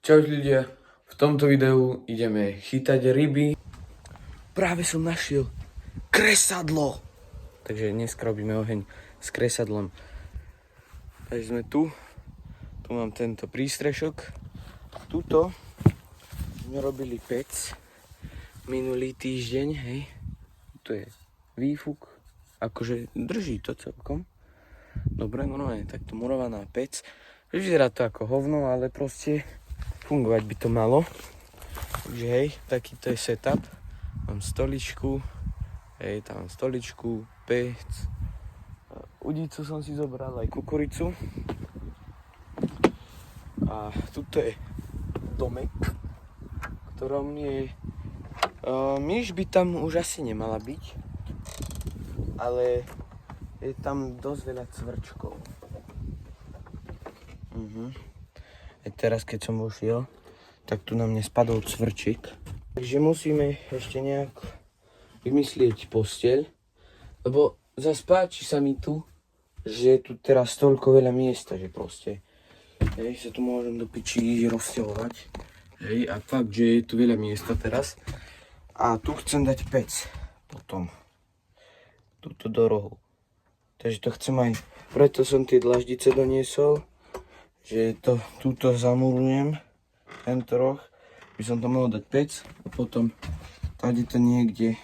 Čau ľudia, v tomto videu ideme chytať ryby. Práve som našiel kresadlo. Takže dneska robíme oheň s kresadlom. Takže sme tu. Tu mám tento prístrešok. Tuto sme robili pec minulý týždeň, hej. Tu je výfuk. Akože drží to celkom. Dobre, normálne takto murovaná pec. Vyzerá to ako hovno, ale proste fungovať by to malo. Takže hej, takýto je setup. Mám stoličku, hej, tam mám stoličku, pec. Udicu som si zobral, aj kukuricu. A tuto je domek, v ktorom je... myš by tam už asi nemala byť, ale je tam dosť veľa cvrčkov. Aj teraz, keď som vošiel, tak tu na mne spadol cvrčik. Takže musíme ešte nejak vymyslieť posteľ, lebo zase páči sa mi tu, že je tu teraz toľko veľa miesta, že proste sa tu môžem do piči rozťahovať. Hej, a fakt, že je tu veľa miesta teraz. A tu chcem dať pec potom. Tuto do rohu. Takže to chcem aj, preto som tie dlaždice doniesol, že to túto zamurujem, tento roh, by som to mohol dať pec a potom tady to niekde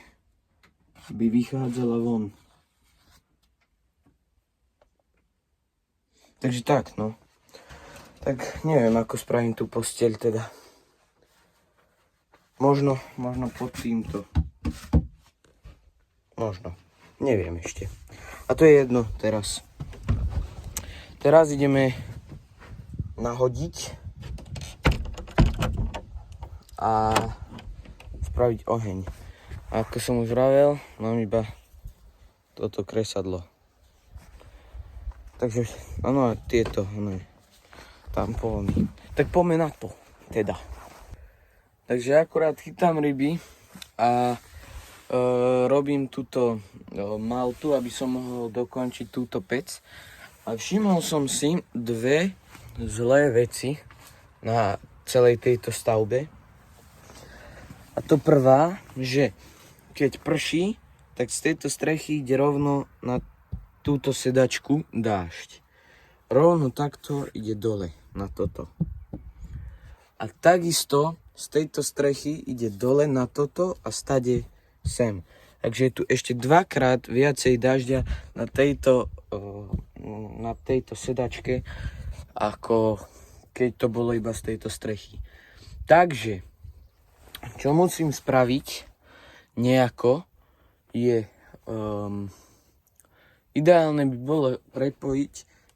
by vychádzala von. Takže tak, no. Tak neviem, ako spravím tú posteľ teda. Možno pod týmto. Možno. Neviem ešte. A to je jedno teraz. Teraz ideme nahodiť a spraviť oheň. A ako som už vravel, mám iba toto kresadlo. Takže, áno, tieto, tam poľmi. Tak poďme na to, teda. Takže akurát chytám ryby a robím túto maltu, aby som mohol dokončiť túto pec. A všimol som si dve zlé veci na celej tejto stavbe. A to prvá, že keď prší, tak z tejto strechy ide rovno na túto sedačku dážď. Rovno takto ide dole na toto. A takisto z tejto strechy ide dole na toto a stade sem. Takže je tu ešte dvakrát viacej dažďa na tejto sedačke, ako keď to bolo iba z tejto strechy. Takže, čo musím spraviť nejako je, ideálne by bolo prepojiť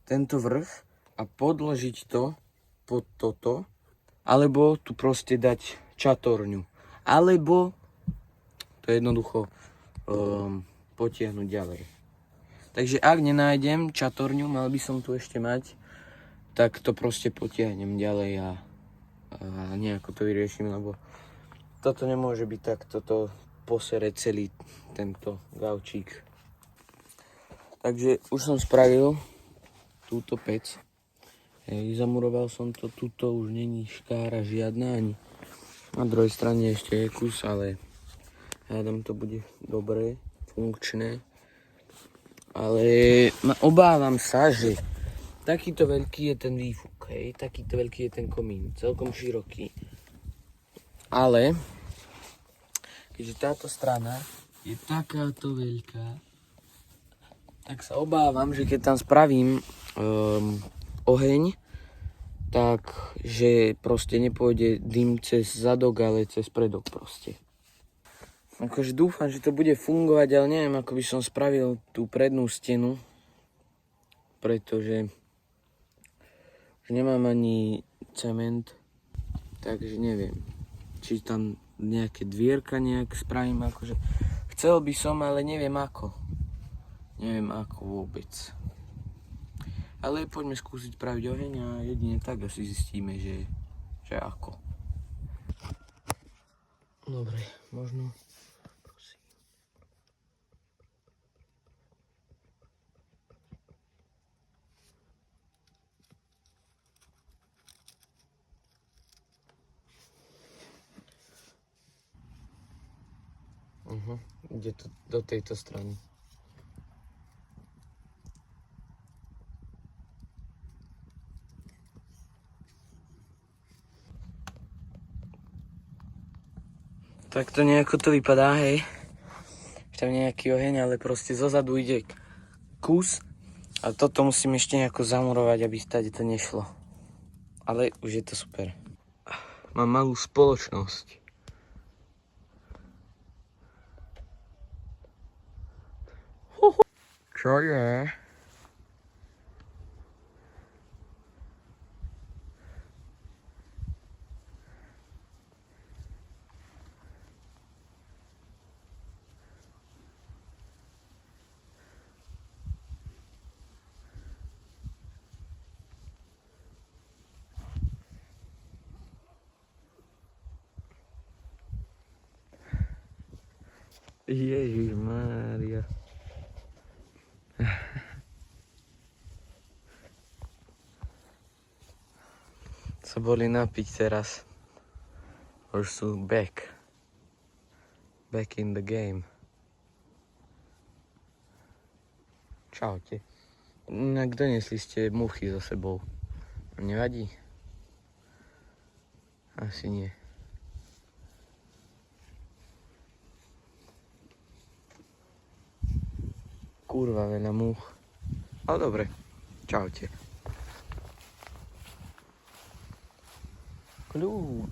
tento vrch a podložiť to pod toto, alebo tu proste dať čatorňu, alebo to jednoducho potiahnuť ďalej. Takže ak nenájdem čatorňu, mal by som tu ešte mať, tak to proste potiahnem ďalej a nejako to vyriešim, lebo toto nemôže byť tak, toto posere celý tento gaučík. Takže už som spravil túto pec. Hej, zamuroval som to, tuto už není škára žiadna, ani na druhej strane ešte je kus, ale hádam to bude dobré, funkčné. Ale obávam sa, že takýto veľký je ten výfuk, hej, takýto veľký je ten komín, celkom široký. Ale keďže táto strana je takáto veľká, tak sa obávam, že keď tam spravím oheň, tak že proste nepôjde dym cez zadok, ale cez predok proste. Akože dúfam, že to bude fungovať, ale neviem, ako by som spravil tú prednú stenu, pretože nemám ani cement, takže neviem, či tam nejaké dvierka nejak spravím, akože chcel by som, ale neviem ako. Neviem ako vôbec. Ale poďme skúsiť spraviť oheň a jedine tak asi zistíme, že ako. Dobre, možno... Ide to do tejto strany. Tak to nejako to vypadá, hej. Ešte tam nejaký oheň, ale proste zozadu ide kus. A toto musím ešte nejako zamurovať, aby stade to nešlo. Ale už je to super. Mám malú spoločnosť. Čo je? Ježišmária. Sa boli napiť teraz. Už sú back. Back in the game. Čaute. Inak donesli ste muchy so sebou. Nevadí? Asi nie. Kurva, veľa múch. Ale dobre. Čaute. Kľud.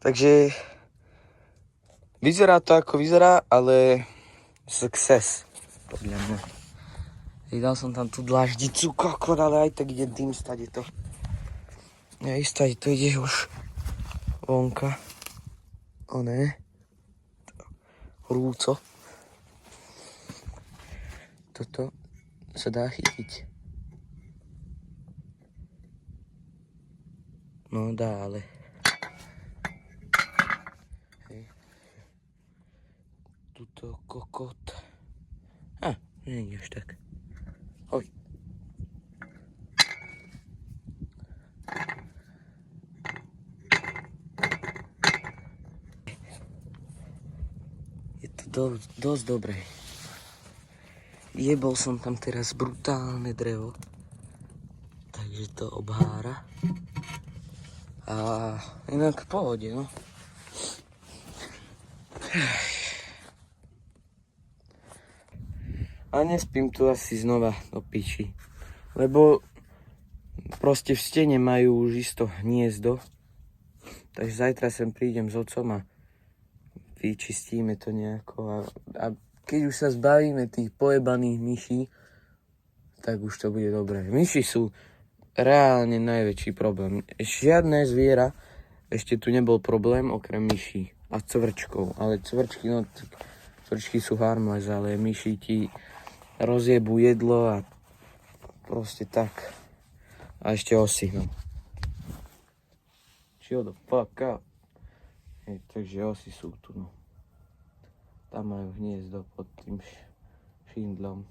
Takže vyzerá to ako vyzerá, ale success. Podľa mňa. Dal som tam tú dlaždicu, kokot, ale aj tak ide dým, stade to. Aj stade to ide už vonka. O ne. Rúco. Toto sa dá chytiť. No dá, ale... Hej. Tuto kokot. Nie je až tak. Hoj. Je to dosť dobré. Jebol som tam teraz brutálne drevo. Takže to obhára. A inak v pohode, no. A nespím tu asi znova do piči. Lebo proste v stene majú už isto hniezdo. Takže zajtra sem prídem s otcom a vyčistíme to nejako. A keď už sa zbavíme tých pojebaných myší, tak už to bude dobré. Myši sú reálne najväčší problém. Žiadne zviera ešte tu nebol problém okrem myší a cvrčkov. Ale cvrčky, no cvrčky sú harmless, ale myši ti rozjebu jedlo a proste tak. A ešte osy, no. Chill the fuck up. Hej, takže osy sú tu, no. Tam majú hniezdo pod tým šindlom.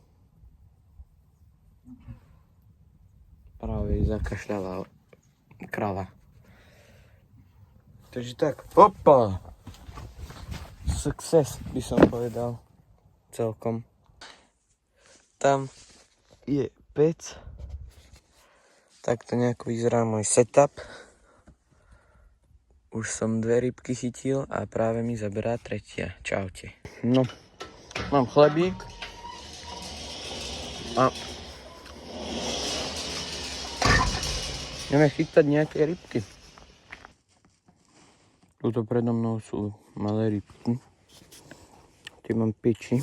Práve zakašľala krava. Takže tak, hopa! Success by som povedal celkom. Tam je pec. Takto nejako vyzerá môj setup. Už som 2 rybky chytil a práve mi zaberá 3. Čaute. No, mám chlebík. A ideme chytať nejaké rybky. Tuto predo mnou sú malé rybky. Tie mám piči.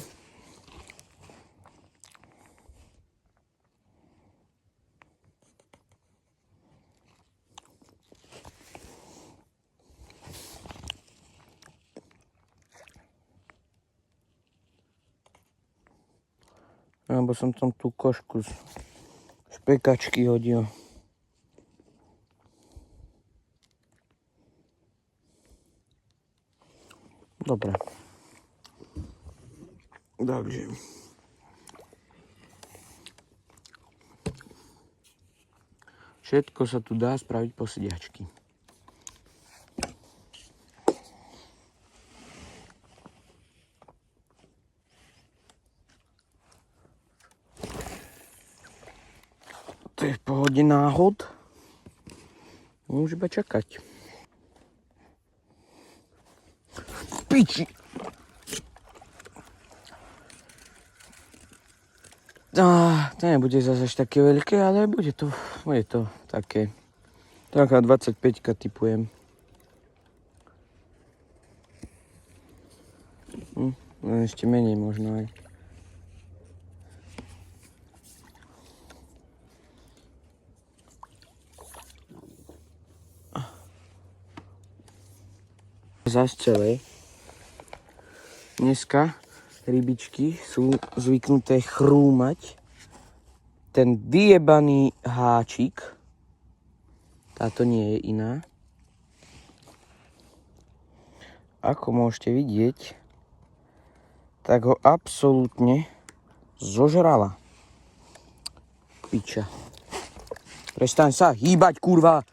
Lebo som tam tú košku z špekačky hodil. Dobre. Takže. Všetko sa tu dá spraviť po sediačky. náhod. Môže iba čakať. Piči! To nebude zase až také veľké, ale bude to také. Taká 25 typujem. Ešte menej možno aj. Zas celé. Dneska rybičky sú zvyknuté chrúmať ten vyjebaný háčik. Táto nie je iná. Ako môžete vidieť, tak ho absolútne zožrala. Piča. Prestaň sa hýbať, kurva.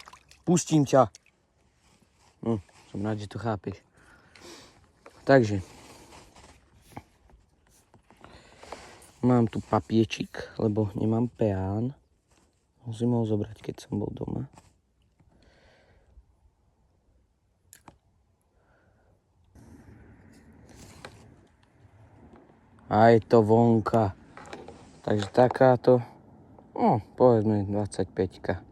Pustím ťa. Som rád, že to chápeš. Takže. Mám tu papiečik, lebo nemám peán. Musím ho zobrať, keď som bol doma. A je to vonka. Takže takáto, povedzme 25.